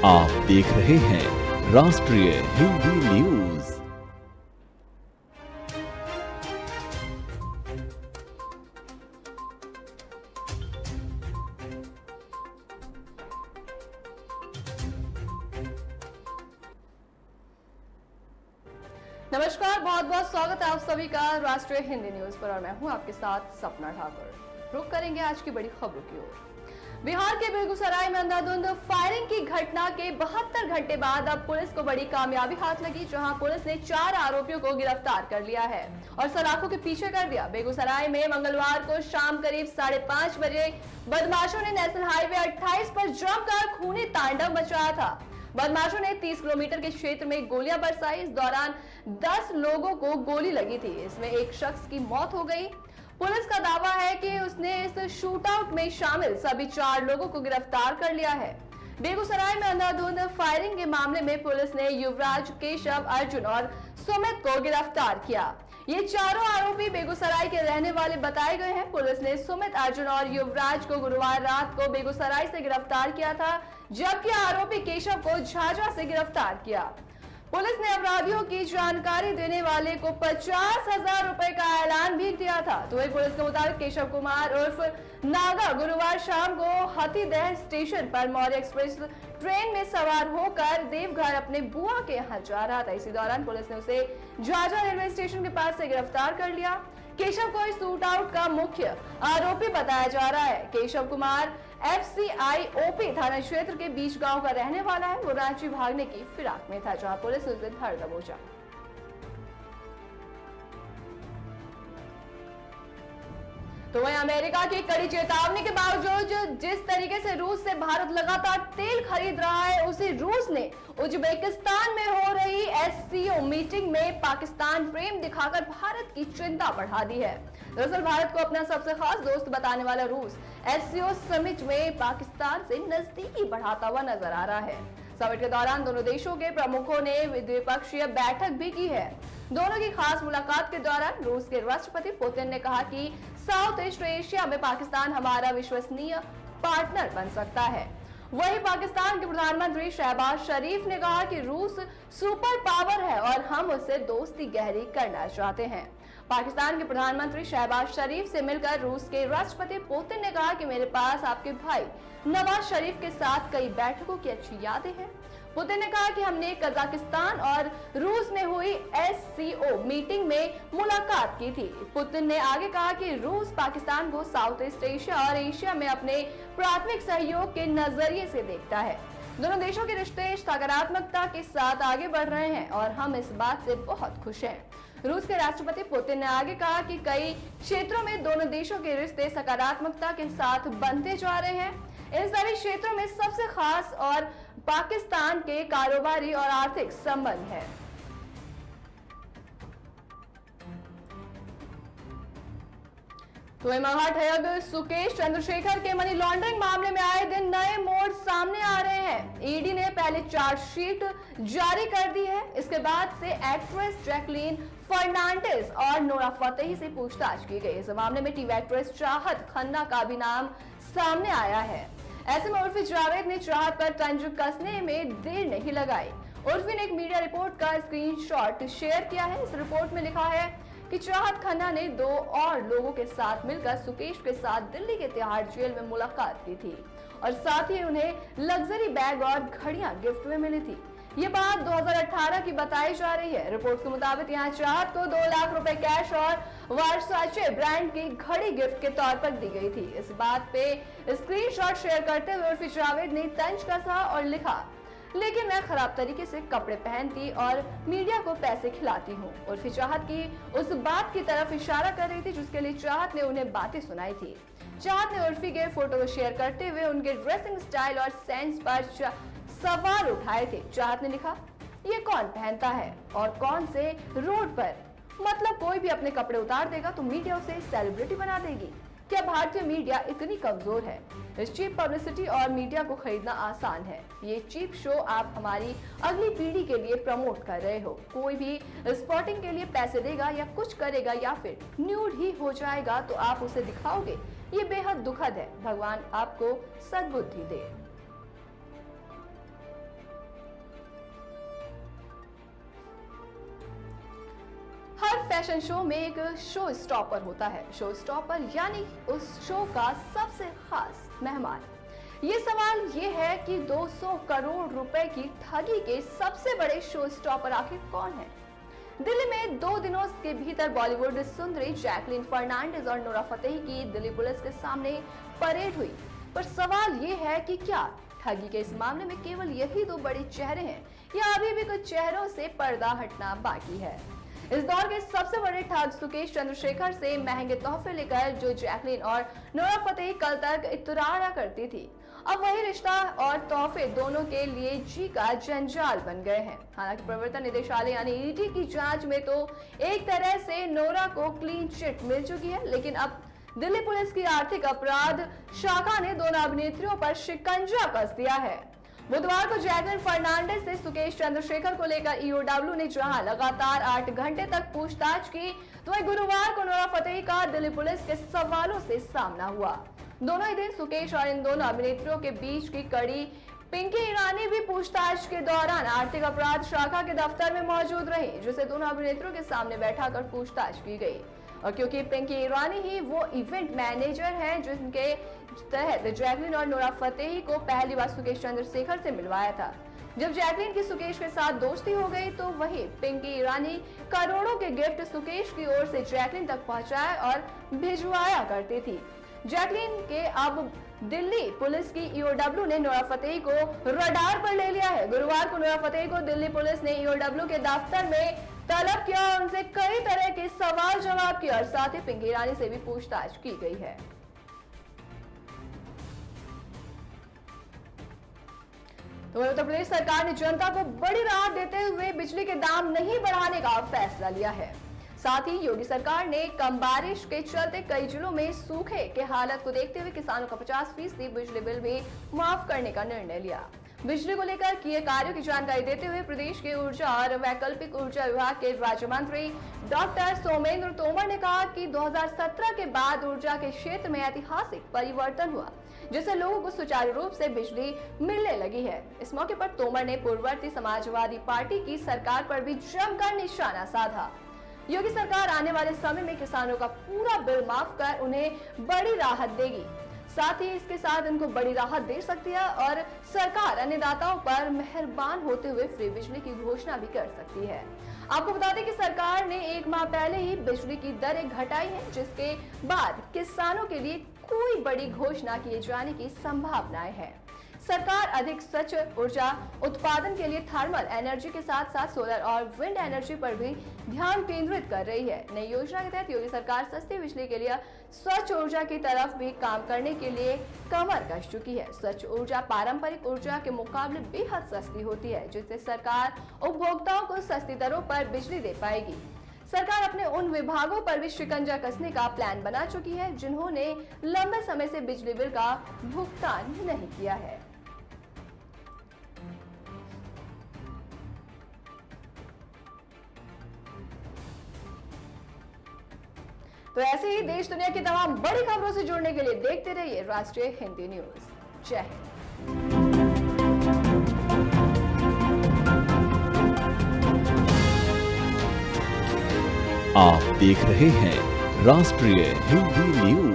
आप देख रहे हैं राष्ट्रीय हिंदी न्यूज। नमस्कार, बहुत बहुत स्वागत है आप सभी का राष्ट्रीय हिंदी न्यूज पर और मैं हूं आपके साथ सपना ठाकुर। रुक करेंगे आज की बड़ी खबरों की ओर। बिहार के बेगूसराय में अंधाधुंध फायरिंग की घटना के 72 घंटे बाद अब पुलिस को बड़ी कामयाबी हाथ लगी, जहां पुलिस ने 4 आरोपियों को गिरफ्तार कर लिया है और सलाखों के पीछे कर दिया। बेगूसराय में मंगलवार को शाम करीब 5:30 बजे बदमाशों ने नेशनल हाईवे 28 पर जमकर खूनी तांडव मचाया था। बदमाशों ने 30 किलोमीटर के क्षेत्र में गोलियां बरसाई। इस दौरान 10 लोगों को गोली लगी थी। इसमें एक शख्स की मौत हो गई। पुलिस का दावा है कि उसने इस शूटआउट में शामिल सभी 4 लोगों को गिरफ्तार कर लिया है। बेगूसराय में अंधाधुंध फायरिंग के मामले में पुलिस ने युवराज, केशव, अर्जुन और सुमित को गिरफ्तार किया। ये चारों आरोपी बेगूसराय के रहने वाले बताए गए हैं। पुलिस ने सुमित, अर्जुन और युवराज को गुरुवार रात को बेगूसराय से गिरफ्तार किया था, जबकि आरोपी केशव को झाझा से गिरफ्तार किया। पुलिस ने अपराधियों की जानकारी देने वाले को 50,000 रुपए का ऐलान भी दिया था। तो वही पुलिस के मुताबिक केशव कुमार उर्फ नागा गुरुवार शाम को हाथीदह स्टेशन पर मौर्य एक्सप्रेस ट्रेन में सवार होकर देवघर अपने बुआ के यहाँ जा रहा था। इसी दौरान पुलिस ने उसे झाझा रेलवे स्टेशन के पास से गिरफ्तार कर लिया। केशव को इस शूटआउट का मुख्य आरोपी बताया जा रहा है। केशव कुमार FCI OP थाना क्षेत्र के बीच गांव का रहने वाला है। वो रांची भागने की फिराक में था, जहां पुलिस उसे धर दबोचा। तो वहीं अमेरिका की कड़ी चेतावनी के बावजूद जिस तरीके से रूस से भारत लगातार तेल खरीद रहा है, उसी रूस ने उज्बेकिस्तान में हो रही SCO मीटिंग में पाकिस्तान प्रेम दिखाकर भारत की चिंता बढ़ा दी है। दरअसल भारत को अपना सबसे खास दोस्त बताने वाला रूस SCO समिट में पाकिस्तान से नजदीकी बढ़ाता हुआ नजर आ रहा है। समिट के दौरान दोनों देशों के प्रमुखों ने द्विपक्षीय बैठक भी की है। दोनों की खास मुलाकात के दौरान रूस के राष्ट्रपति पुतिन ने कहा कि साउथ ईस्ट एशिया में पाकिस्तान हमारा विश्वसनीय पार्टनर बन सकता है। वहीं पाकिस्तान के प्रधानमंत्री शहबाज शरीफ ने कहा कि रूस सुपर पावर है और हम उससे दोस्ती गहरी करना चाहते हैं। पाकिस्तान के प्रधानमंत्री शहबाज शरीफ से मिलकर रूस के राष्ट्रपति पुतिन ने कहा कि मेरे पास आपके भाई नवाज शरीफ के साथ कई बैठकों की अच्छी यादें हैं। पुतिन ने कहा कि हमने कजाकिस्तान और रूस में हुई SCO मीटिंग में मुलाकात की थी। पुतिन ने आगे कहा कि रूस पाकिस्तान को साउथ ईस्ट एशिया और एशिया में अपने प्राथमिक सहयोग के नजरिए से देखता है। दोनों देशों के रिश्ते सकारात्मकता के साथ आगे बढ़ रहे हैं और हम इस बात से बहुत खुश हैं। रूस के राष्ट्रपति पुतिन ने आगे कहा कि कई क्षेत्रों में दोनों देशों के रिश्ते सकारात्मकता के साथ बनते जा रहे हैं। इन सभी क्षेत्रों में सबसे खास और पाकिस्तान के कारोबारी और आर्थिक संबंध है। तो महाठग सुकेश चंद्रशेखर के मनी लॉन्ड्रिंग मामले में आए दिन नए मोड़ सामने आ रहे हैं। ईडी ने पहले चार्जशीट जारी कर दी है। इसके बाद से एक्ट्रेस जैकलीन फर्नांडिस और नोरा फतेही से पूछताछ की गई। इस मामले में टीवी एक्ट्रेस चाहत खन्ना का भी नाम सामने आया है। ऐसे में उर्फी जावेद ने चाहत पर तंज कसने में देर नहीं लगाई। उर्फी ने एक मीडिया रिपोर्ट का स्क्रीनशॉट शेयर किया है। इस रिपोर्ट में लिखा है कि चाहत खन्ना ने 2 और लोगों के साथ मिलकर सुकेश के साथ दिल्ली के तिहाड़ जेल में मुलाकात की थी और साथ ही उन्हें लग्जरी बैग और घड़ियां गिफ्ट में मिली थी। ये बात 2018 की बताई जा रही है। रिपोर्ट के मुताबिक यहाँ चाहत को 2 लाख रुपए कैश और वर्साचे ब्रांड की घड़ी गिफ्ट के तौर पर दी गई थी। इस बात पे स्क्रीनशॉट शेयर करते हुए उर्फी जावेद ने तंज कसा और लिखा, लेकिन मैं खराब तरीके से कपड़े पहनती और मीडिया को पैसे खिलाती हूँ। उर्फी चाहत की उस बात की तरफ इशारा कर रही थी जिसके लिए चाहत ने उन्हें बातें सुनाई थी। चाहत ने उर्फी के फोटो को शेयर करते हुए उनके ड्रेसिंग स्टाइल और सेंस पर सवाल उठाए थे। चाहत ने लिखा, ये कौन पहनता है और कौन से रोड पर, मतलब कोई भी अपने कपड़े उतार देगा तो मीडिया उसे सेलिब्रिटी बना देगी। क्या भारतीय मीडिया इतनी कमजोर है? इस चीप पब्लिसिटी और मीडिया को खरीदना आसान है। ये चीप शो आप हमारी अगली पीढ़ी के लिए प्रमोट कर रहे हो। कोई भी स्पॉटिंग के लिए पैसे देगा या कुछ करेगा या फिर न्यूड ही हो जाएगा तो आप उसे दिखाओगे। ये बेहद दुखद है। भगवान आपको सद्बुद्धि दे। फैशन शो में एक शो स्टॉपर होता है। शो स्टॉपर यानी उस शो का सबसे खास मेहमान। ये सवाल ये है कि 200 करोड़ रुपए की ठगी के सबसे बड़े शो स्टॉपर आखिर कौन है। दिल्ली में 2 दिनों के भीतर बॉलीवुड सुंदरी जैकलीन फर्नांडिस और नोरा फतेही की दिल्ली पुलिस के सामने परेड हुई। पर सवाल ये है कि क्या ठगी के इस मामले में केवल यही 2 बड़े चेहरे हैं या अभी भी कुछ चेहरों से पर्दा हटना बाकी है। इस दौर के सबसे बड़े ठग सुकेश चंद्रशेखर से महंगे तोहफे लेकर जो जैकलीन और नोरा फतेही कल तक इतरारा करती थी, अब वही रिश्ता और तोहफे दोनों के लिए जी का जंजाल बन गए हैं। हालांकि प्रवर्तन निदेशालय यानी ईडी की जांच में तो एक तरह से नोरा को क्लीन चिट मिल चुकी है, लेकिन अब दिल्ली पुलिस की आर्थिक अपराध शाखा ने दोनों अभिनेत्रियों पर शिकंजा कस दिया है। बुधवार को जैकलीन फर्नांडिस से सुकेश चंद्रशेखर को लेकर ईओडब्ल्यू ने जहां लगातार 8 घंटे तक पूछताछ की, तो वहीं गुरुवार को नोरा फतेही का दिल्ली पुलिस के सवालों से सामना हुआ। दोनों ही दिन सुकेश और इन दोनों अभिनेत्रियों के बीच की कड़ी पिंकी ईरानी भी पूछताछ के दौरान आर्थिक अपराध शाखा के दफ्तर में मौजूद रही, जिसे दोनों अभिनेत्रियों के सामने बैठाकर पूछताछ की गई। और क्योंकि पिंकी ईरानी ही वो इवेंट मैनेजर हैं जिनके तहत जैकलीन और नोरा फतेही को पहली बार सुकेश चंद्रशेखर से मिलवाया था। जब जैकलीन की सुकेश के साथ दोस्ती हो गई, तो वही पिंकी ईरानी करोड़ों के गिफ्ट सुकेश की ओर से जैकलीन तक पहुंचाया और भिजवाया करती थी। जैकलीन के अब दिल्ली पुलिस की ईओडब्ल्यू ने नोरा फतेही को रडार पर ले लिया है। गुरुवार को नोरा फतेही को दिल्ली पुलिस ने ईओडब्ल्यू के दफ्तर में तलब किया और उनसे कई तरह के सवाल जवाब किए और साथ ही पिंकी ईरानी से भी पूछताछ की गई है। तो उत्तर प्रदेश सरकार ने जनता को बड़ी राहत देते हुए बिजली के दाम नहीं बढ़ाने का फैसला लिया है। साथ ही योगी सरकार ने कम बारिश के चलते कई जिलों में सूखे के हालत को देखते हुए किसानों का 50% बिजली बिल भी माफ करने का निर्णय लिया। बिजली को लेकर किए कार्यों की जानकारी देते हुए प्रदेश के ऊर्जा और वैकल्पिक ऊर्जा विभाग के राज्य मंत्री डॉक्टर सोमेंद्र तोमर ने कहा कि 2017 के बाद ऊर्जा के क्षेत्र में ऐतिहासिक परिवर्तन हुआ, जिससे लोगों को सुचारू रूप से बिजली मिलने लगी है। इस मौके पर तोमर ने पूर्ववर्ती समाजवादी पार्टी की सरकार पर भी जमकर निशाना साधा। योगी सरकार आने वाले समय में किसानों का पूरा बिल माफ कर उन्हें बड़ी राहत देगी। साथ ही इसके साथ उनको बड़ी राहत दे सकती है और सरकार अन्नदाताओं पर मेहरबान होते हुए फ्री बिजली की घोषणा भी कर सकती है। आपको बता दें कि सरकार ने 1 माह पहले ही बिजली की दरें घटाई है, जिसके बाद किसानों के लिए कोई बड़ी घोषणा किए जाने की संभावनाएं हैं। सरकार अधिक स्वच्छ ऊर्जा उत्पादन के लिए थर्मल एनर्जी के साथ साथ सोलर और विंड एनर्जी पर भी ध्यान केंद्रित कर रही है। नई योजना के तहत योगी सरकार सस्ती बिजली के लिए स्वच्छ ऊर्जा की तरफ भी काम करने के लिए कमर कस चुकी है। स्वच्छ ऊर्जा पारंपरिक ऊर्जा के मुकाबले बेहद सस्ती होती है, जिससे सरकार उपभोक्ताओं को सस्ती दरों पर बिजली दे पाएगी। सरकार अपने उन विभागों पर भी शिकंजा कसने का प्लान बना चुकी है जिन्होंने लंबे समय से बिजली बिल का भुगतान नहीं किया है। तो ऐसे ही देश दुनिया की तमाम बड़ी खबरों से जुड़ने के लिए देखते रहिए राष्ट्रीय हिंदी न्यूज। जय हिंद। आप देख रहे हैं राष्ट्रीय हिंदी न्यूज।